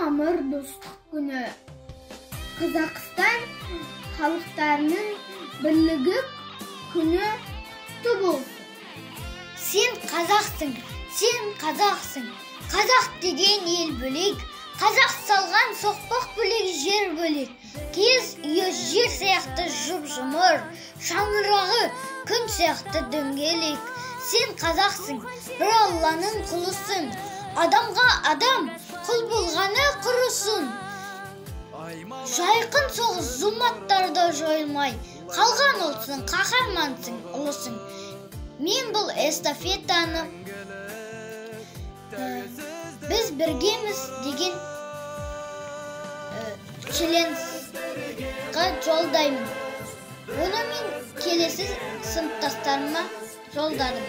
мамыр достық күні. Қазақстан халықтарының бірлігі күні құтты болсын. Сен қазақсың, сен қазақсың. Қазақ деген ел бөлек, қазақ салған соқпақ бөлек, жер бөлек. Киіз үйі жер сияқты жұп-жұмыр, шаңырағы күн сияқты дөңгелек. Сен қазақсың, бір Алланың құлысың. Адамға адам, құл болғаны құрысын. Жайқын соғыс зұлматтарда жойылмай, қалған ұлтсың, қаһармансың, ұлысың. Мен бұл эстафетаны біз біргеміз деген челленджға жолдаймын. Оны мен келесі сыныптастарыма жолдадым.